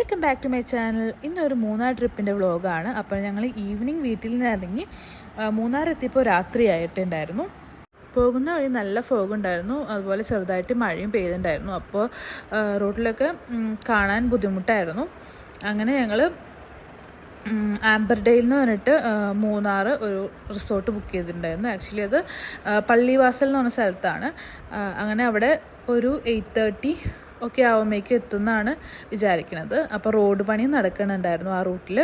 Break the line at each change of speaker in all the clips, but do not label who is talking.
Welcome back to my channel. ഇന്നൊരു മൂന്നാർ ട്രിപ്പിൻ്റെ വ്ളോഗാണ്. അപ്പോൾ ഞങ്ങൾ ഈവനിങ് വീട്ടിൽ നിന്ന് ഇറങ്ങി മൂന്നാർ എത്തിയപ്പോൾ രാത്രിയായിട്ടുണ്ടായിരുന്നു. പോകുന്ന വഴി നല്ല ഫോഗ് ഉണ്ടായിരുന്നു, അതുപോലെ ചെറുതായിട്ട് മഴയും പെയ്തിട്ടുണ്ടായിരുന്നു. അപ്പോൾ റോഡിലൊക്കെ കാണാൻ ബുദ്ധിമുട്ടായിരുന്നു. അങ്ങനെ ഞങ്ങൾ ആംബർഡെയിൽ എന്ന് പറഞ്ഞിട്ട് മൂന്നാർ ഒരു റിസോർട്ട് ബുക്ക് ചെയ്തിട്ടുണ്ടായിരുന്നു. ആക്ച്വലി അത് പള്ളിവാസൽ എന്ന് പറഞ്ഞ സ്ഥലത്താണ്. അങ്ങനെ അവിടെ ഒരു 8:30 ഒക്കെ ആവുമ്പോഴേക്ക് എത്തുമെന്നാണ് വിചാരിക്കുന്നത്. അപ്പോൾ റോഡ് പണി നടക്കുന്നുണ്ടായിരുന്നു ആ റൂട്ടിൽ.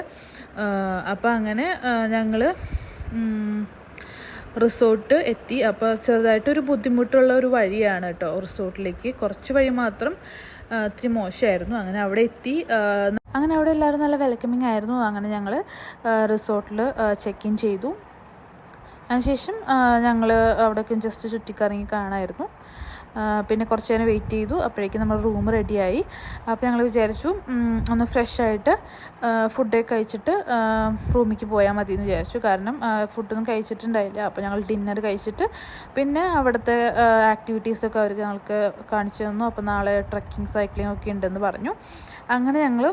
അപ്പോൾ അങ്ങനെ ഞങ്ങൾ റിസോർട്ട് എത്തി. അപ്പോൾ ചെറുതായിട്ടൊരു ബുദ്ധിമുട്ടുള്ള ഒരു വഴിയാണ് കേട്ടോ റിസോർട്ടിലേക്ക്. കുറച്ച് വഴി മാത്രം ഇത്തിരി മോശമായിരുന്നു. അങ്ങനെ അവിടെ എത്തി. അങ്ങനെ അവിടെ എല്ലാവരും നല്ല വെൽക്കമിങ് ആയിരുന്നു. അങ്ങനെ ഞങ്ങൾ റിസോർട്ടിൽ ചെക്ക് ഇൻ ചെയ്തു. അതിനുശേഷം ഞങ്ങൾ അവിടേക്കും ജസ്റ്റ് ചുറ്റിക്കറങ്ങി കാണാമായിരുന്നു. പിന്നെ കുറച്ച് നേരം വെയിറ്റ് ചെയ്തു. അപ്പോഴേക്കും നമ്മൾ റൂം റെഡിയായി. അപ്പോൾ ഞങ്ങൾ വിചാരിച്ചു ഒന്ന് ഫ്രഷ് ആയിട്ട് ഫുഡൊക്കെ കഴിച്ചിട്ട് റൂമിലേക്ക് പോയാൽ മതി എന്ന് വിചാരിച്ചു. കാരണം ഫുഡൊന്നും കഴിച്ചിട്ടുണ്ടായില്ല. അപ്പോൾ ഞങ്ങൾ ഡിന്നർ കഴിച്ചിട്ട് പിന്നെ അവിടുത്തെ ആക്ടിവിറ്റീസൊക്കെ അവർ ഞങ്ങൾക്ക് കാണിച്ചു തന്നു. അപ്പോൾ നാളെ ട്രക്കിങ് സൈക്ലിംഗ് ഒക്കെ ഉണ്ടെന്ന് പറഞ്ഞു. അങ്ങനെ ഞങ്ങൾ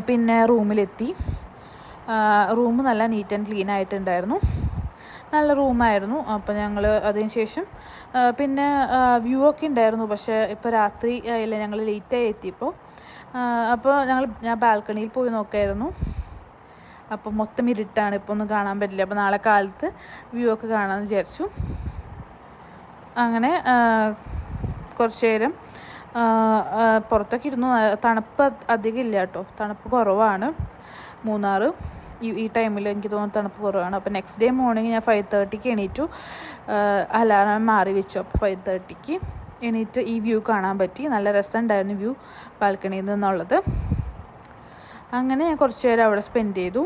പിന്നെ റൂമിലെത്തി. റൂം നല്ല നീറ്റ് ആൻഡ് ക്ലീൻ ആയിട്ടുണ്ടായിരുന്നു. നല്ല റൂമായിരുന്നു. അപ്പോൾ ഞങ്ങൾ അതിന് ശേഷം പിന്നെ വ്യൂ ഒക്കെ ഉണ്ടായിരുന്നു. പക്ഷേ ഇപ്പോൾ രാത്രി ആയില്ല, ഞങ്ങൾ ലേറ്റായി എത്തിയപ്പോൾ. അപ്പോൾ ഞാൻ ബാൽക്കണിയിൽ പോയി നോക്കായിരുന്നു. അപ്പോൾ മൊത്തം ഇരുട്ടാണ്, ഇപ്പോൾ ഒന്നും കാണാൻ പറ്റില്ല. അപ്പോൾ നാളെ കാലത്ത് വ്യൂ ഒക്കെ കാണാമെന്ന് വിചാരിച്ചു. അങ്ങനെ കുറച്ച് നേരം പുറത്തൊക്കെ ഇരുന്നു. തണുപ്പ് അധികം ഇല്ല കേട്ടോ, തണുപ്പ് കുറവാണ് മൂന്നാർ. ഈ ടൈമിൽ എനിക്ക് തോന്നുന്നു തണുപ്പ് കുറവാണ്. അപ്പോൾ നെക്സ്റ്റ് ഡേ മോർണിംഗ് ഞാൻ 5:30 എണീറ്റു. അലാറം മാറി വെച്ചു. അപ്പോൾ 5:30 എണീറ്റ് ഈ വ്യൂ കാണാൻ പറ്റി. നല്ല രസമുണ്ടായിരുന്നു വ്യൂ ബാൽക്കണിയിൽ നിന്നുള്ളത്. അങ്ങനെ ഞാൻ കുറച്ച് നേരം അവിടെ സ്പെൻഡ് ചെയ്തു.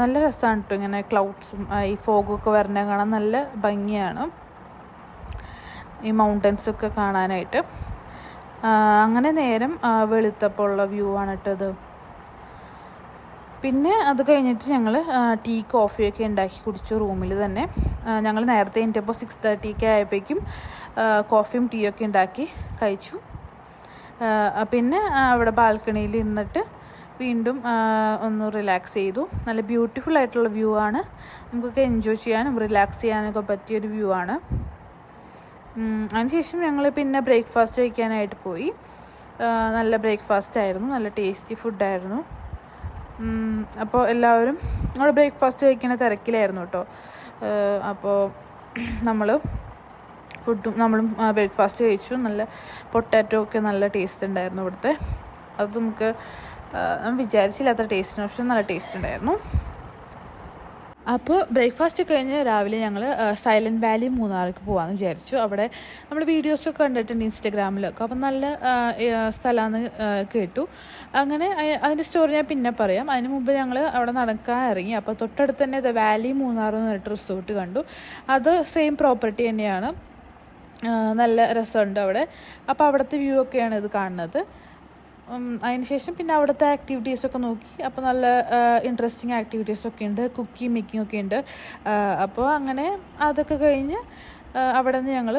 നല്ല രസമാണ് കേട്ടോ, ഇങ്ങനെ ക്ലൗഡ്സും ഈ ഫോഗൊക്കെ വരണ കാണാൻ നല്ല ഭംഗിയാണ്, ഈ മൗണ്ടൻസൊക്കെ കാണാനായിട്ട്. അങ്ങനെ നേരം വെളുത്തപ്പോൾ ഉള്ള വ്യൂ ആണ് കേട്ടത്. പിന്നെ അത് കഴിഞ്ഞിട്ട് ഞങ്ങൾ ടീ കോഫിയൊക്കെ ഉണ്ടാക്കി കുടിച്ചു റൂമിൽ തന്നെ. ഞങ്ങൾ നേരത്തെ എണീറ്റപ്പോൾ 6:30 ആയപ്പോഴേക്കും കോഫിയും ടീയൊക്കെ ഉണ്ടാക്കി കഴിച്ചു. പിന്നെ അവിടെ ബാൽക്കണിയിൽ ഇരുന്നിട്ട് വീണ്ടും ഒന്ന് റിലാക്സ് ചെയ്തു. നല്ല ബ്യൂട്ടിഫുൾ ആയിട്ടുള്ള വ്യൂ ആണ്. നമുക്കൊക്കെ എൻജോയ് ചെയ്യാനും റിലാക്സ് ചെയ്യാനൊക്കെ പറ്റിയൊരു വ്യൂ ആണ്. അതിനുശേഷം ഞങ്ങൾ പിന്നെ ബ്രേക്ക്ഫാസ്റ്റ് കഴിക്കാനായിട്ട് പോയി. നല്ല ബ്രേക്ക്ഫാസ്റ്റ് ആയിരുന്നു, നല്ല ടേസ്റ്റി ഫുഡായിരുന്നു. അപ്പോൾ എല്ലാവരും അവിടെ ബ്രേക്ക്ഫാസ്റ്റ് കഴിക്കുന്ന തിരക്കിലായിരുന്നു കേട്ടോ. അപ്പോൾ നമ്മളും ബ്രേക്ക്ഫാസ്റ്റ് കഴിച്ചു. നല്ല പൊട്ടാറ്റോ ഒക്കെ നല്ല ടേസ്റ്റ് ഉണ്ടായിരുന്നു ഇവിടുത്തെ. അത് നമുക്ക് വിചാരിച്ചില്ല അത്ര ടേസ്റ്റിന്, പക്ഷെ നല്ല ടേസ്റ്റ് ഉണ്ടായിരുന്നു. അപ്പോൾ ബ്രേക്ക്ഫാസ്റ്റ് കഴിഞ്ഞ് രാവിലെ ഞങ്ങൾ സൈലൻറ്റ് വാലി മൂന്നാർക്ക് പോകാമെന്ന് വിചാരിച്ചു. അവിടെ നമ്മൾ വീഡിയോസൊക്കെ കണ്ടിട്ടുണ്ട് ഇൻസ്റ്റഗ്രാമിലൊക്കെ. അപ്പം നല്ല സ്ഥലമാണെന്ന് കേട്ടു. അങ്ങനെ അതിൻ്റെ സ്റ്റോറി ഞാൻ പിന്നെ പറയാം. അതിന് മുമ്പ് ഞങ്ങൾ അവിടെ നടക്കാൻ ഇറങ്ങി. അപ്പോൾ തൊട്ടടുത്ത് തന്നെ ദ വാലി മൂന്നാർ എന്ന് പറഞ്ഞിട്ട് റിസോർട്ട് കണ്ടു. അത് സെയിം പ്രോപ്പർട്ടി തന്നെയാണ്. നല്ല രസമുണ്ട് അവിടെ. അപ്പോൾ അവിടുത്തെ വ്യൂ ഒക്കെയാണ് ഇത് കാണുന്നത്. അതിന് ശേഷം പിന്നെ അവിടുത്തെ ആക്ടിവിറ്റീസൊക്കെ നോക്കി. അപ്പോൾ നല്ല ഇൻട്രസ്റ്റിംഗ് ആക്ടിവിറ്റീസൊക്കെ ഉണ്ട്, കുക്കിംഗ് മേക്കിംഗ് ഒക്കെ ഉണ്ട്. അപ്പോൾ അങ്ങനെ അതൊക്കെ കഴിഞ്ഞ് അവിടെ നിന്ന് ഞങ്ങൾ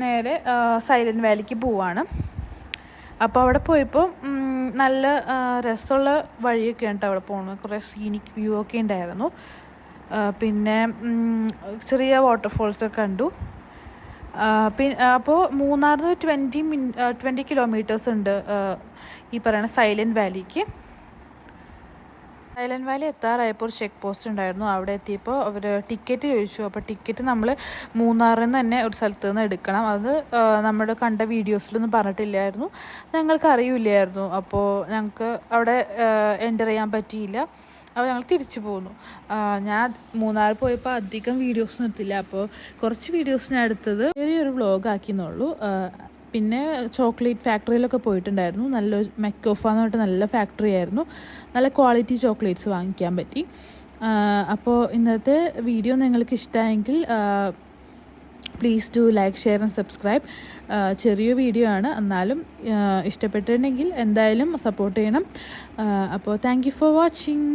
നേരെ സൈലൻറ്റ് വാലിക്ക് പോവാണ്. അപ്പോൾ അവിടെ പോയപ്പോൾ നല്ല രസമുള്ള വഴിയൊക്കെ ഉണ്ട് അവിടെ പോകുന്നത്. കുറേ സീനിക് വ്യൂ ഒക്കെ ഉണ്ടായിരുന്നു. പിന്നെ ചെറിയ വാട്ടർഫോൾസൊക്കെ കണ്ടു. അപ്പോൾ മൂന്നാറിന് 20 കിലോമീറ്റേഴ്സ് ഉണ്ട് ഈ പറയുന്ന സൈലൻറ്റ് വാലിക്ക്. സൈലൻറ്റ് വാലി എത്താറായപ്പോൾ ഒരു ചെക്ക് പോസ്റ്റ് ഉണ്ടായിരുന്നു. അവിടെ എത്തിയപ്പോൾ അവർ ടിക്കറ്റ് ചോദിച്ചു. അപ്പോൾ ടിക്കറ്റ് നമ്മൾ മൂന്നാറിൽ നിന്ന് തന്നെ ഒരു സ്ഥലത്ത് നിന്ന് എടുക്കണം. അത് നമ്മുടെ കണ്ട വീഡിയോസിലൊന്നും പറഞ്ഞിട്ടില്ലായിരുന്നു, ഞങ്ങൾക്ക് അറിയില്ലായിരുന്നു. അപ്പോൾ ഞങ്ങൾക്ക് അവിടെ എൻ്റർ ചെയ്യാൻ പറ്റിയില്ല. അപ്പോൾ ഞങ്ങൾ തിരിച്ചു പോന്നു. ഞാൻ മൂന്നാർ പോയപ്പോൾ അധികം വീഡിയോസ് നിർത്തില്ല. അപ്പോൾ കുറച്ച് വീഡിയോസ് ഞാൻ എടുത്തത് ചെറിയൊരു വ്ളോഗാക്കിയെന്നുള്ളൂ. പിന്നെ ചോക്ലേറ്റ് ഫാക്ടറിയിലൊക്കെ പോയിട്ടുണ്ടായിരുന്നു. നല്ലൊരു മെക്കോഫ എന്ന് പറഞ്ഞിട്ട് നല്ല ഫാക്ടറി ആയിരുന്നു. നല്ല ക്വാളിറ്റി ചോക്ലേറ്റ്സ് വാങ്ങിക്കാൻ പറ്റി. അപ്പോൾ ഇന്നത്തെ വീഡിയോ നിങ്ങൾക്ക് ഇഷ്ടമായെങ്കിൽ please do like, share and subscribe. ചെറിയ വീഡിയോ ആണ്, എന്നാലും ഇഷ്ടപ്പെട്ടിട്ടുണ്ടെങ്കിൽ എന്തായാലും സപ്പോർട്ട് ചെയ്യണം. അപ്പോൾ താങ്ക് യു ഫോർ വാച്ചിങ്.